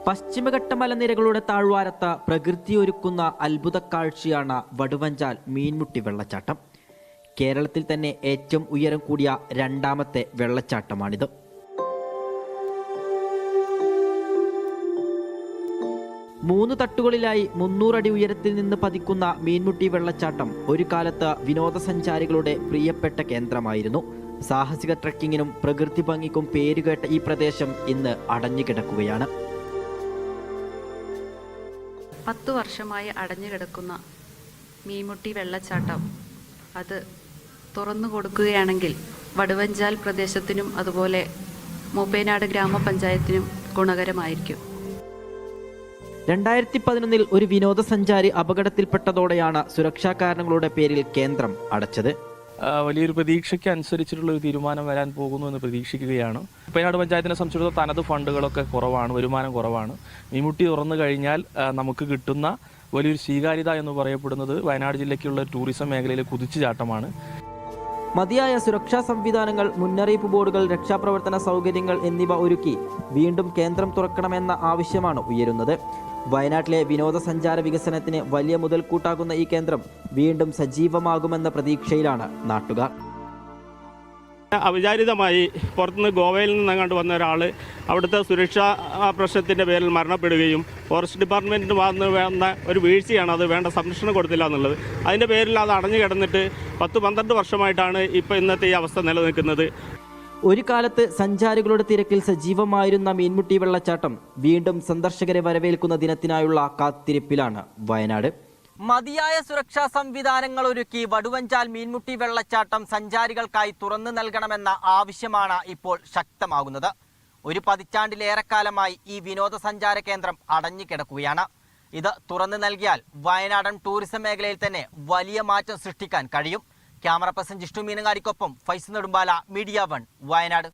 പശ്ചിമഘട്ട മലനിരകളുടെ താഴ്വാരത്ത് പ്രകൃതിയൊരുക്കുന്ന അത്ഭുത കാഴ്ചയാണ് വടുവഞ്ചാൽ മീൻമുട്ടി വെള്ളച്ചാട്ടം. കേരളത്തിൽ തന്നെ ഏറ്റവും ഉയരം കൂടിയ രണ്ടാമത്തെ വെള്ളച്ചാട്ടമാണിത്. മൂന്ന് തട്ടുകളിലായി 300 അടി ഉയരത്തിൽ നിന്ന് പതിക്കുന്ന മീൻമുട്ടി വെള്ളച്ചാട്ടം ഒരു കാലത്ത് വിനോദസഞ്ചാരികളുടെ പ്രിയപ്പെട്ട കേന്ദ്രമായിരുന്നു. സാഹസിക ട്രക്കിങ്ങിനും പ്രകൃതി ഭംഗിക്കും പേരുകേട്ട ഈ പ്രദേശം ഇന്ന് അടഞ്ഞുകിടക്കുകയാണ്. 10 വർഷമായി അടഞ്ഞുകിടക്കുന്ന മീൻമുട്ടി വെള്ളച്ചാട്ടം അത് തുറന്നു കൊടുക്കുകയാണെങ്കിൽ വടുവഞ്ചാൽ പ്രദേശത്തിനും അതുപോലെ മൂപ്പേനാട് ഗ്രാമപഞ്ചായത്തിനും ഗുണകരമായിരിക്കും. 2011 ഒരു വിനോദസഞ്ചാരി അപകടത്തിൽപ്പെട്ടതോടെയാണ് സുരക്ഷാ കാരണങ്ങളുടെ പേരിൽ കേന്ദ്രം അടച്ചത്. വലിയൊരു പ്രതീക്ഷയ്ക്ക് അനുസരിച്ചിട്ടുള്ള ഒരു തീരുമാനം വരാൻ പോകുന്നു എന്ന് പ്രതീക്ഷിക്കുകയാണ്. മൂപ്പേനാട് പഞ്ചായത്തിനെ സംബന്ധിച്ചിടത്തോളം തനത് ഫണ്ടുകളൊക്കെ കുറവാണ്, വരുമാനം കുറവാണ്. മീൻമുട്ടി തുറന്നു കഴിഞ്ഞാൽ നമുക്ക് കിട്ടുന്ന വലിയൊരു സ്വീകാര്യത എന്ന് പറയപ്പെടുന്നത് വയനാട് ജില്ലയ്ക്കുള്ള ടൂറിസം മേഖലയിലെ കുതിച്ചുചാട്ടമാണ്. മതിയായ സുരക്ഷാ സംവിധാനങ്ങൾ, മുന്നറിയിപ്പ് ബോർഡുകൾ, രക്ഷാപ്രവർത്തന സൗകര്യങ്ങൾ എന്നിവ ഒരുക്കി വീണ്ടും കേന്ദ്രം തുറക്കണമെന്ന ആവശ്യമാണ് ഉയരുന്നത്. വയനാട്ടിലെ വിനോദസഞ്ചാര വികസനത്തിന് വലിയ മുതൽക്കൂട്ടാകുന്ന ഈ കേന്ദ്രം വീണ്ടും സജീവമാകുമെന്ന പ്രതീക്ഷയിലാണ് നാട്ടുകാർ. അവിചാരിതമായി പുറത്തുനിന്ന് ഗോവയിൽ നിന്നങ്ങാണ്ട് വന്ന ഒരാൾ അവിടുത്തെ സുരക്ഷാ പ്രശ്നത്തിൻ്റെ പേരിൽ മരണപ്പെടുകയും ഫോറസ്റ്റ് ഡിപ്പാർട്ട്മെൻറ്റിന് വന്ന ഒരു വീഴ്ചയാണ്, അത് വേണ്ട സംരക്ഷണം കൊടുത്തില്ല എന്നുള്ളത്. അതിൻ്റെ പേരിൽ അത് അടഞ്ഞു കിടന്നിട്ട് 10-12 വർഷമായിട്ടാണ് ഇപ്പോൾ ഇന്നത്തെ ഈ അവസ്ഥ നിലനിൽക്കുന്നത്. ഒരു കാലത്ത് സഞ്ചാരികളുടെ തിരക്കിൽ സജീവമായിരുന്ന മീൻമുട്ടി വെള്ളച്ചാട്ടം വീണ്ടും സന്ദർശകരെ വരവേൽക്കുന്ന ദിനത്തിനായുള്ള കാത്തിരിപ്പിലാണ് വയനാട്. മതിയായ സുരക്ഷാ സംവിധാനങ്ങൾ ഒരുക്കി വടുവഞ്ചാൽ മീൻമുട്ടി വെള്ളച്ചാട്ടം സഞ്ചാരികൾക്കായി തുറന്നു നൽകണമെന്ന ആവശ്യമാണ് ഇപ്പോൾ ശക്തമാകുന്നത്. ഒരു പതിറ്റാണ്ടിലേറെക്കാലമായി ഈ വിനോദസഞ്ചാര കേന്ദ്രം അടഞ്ഞുകിടക്കുകയാണ്. ഇത് തുറന്നു നൽകിയാൽ വയനാടൻ ടൂറിസം മേഖലയിൽ തന്നെ വലിയ മാറ്റം സൃഷ്ടിക്കാൻ കഴിയും. ക്യാമറ പേഴ്സൺ ജിഷ്ണു മീനങ്ങാടിക്കൊപ്പം ഫൈസ് നെടുമ്പാല, മീഡിയ 1, വയനാട്.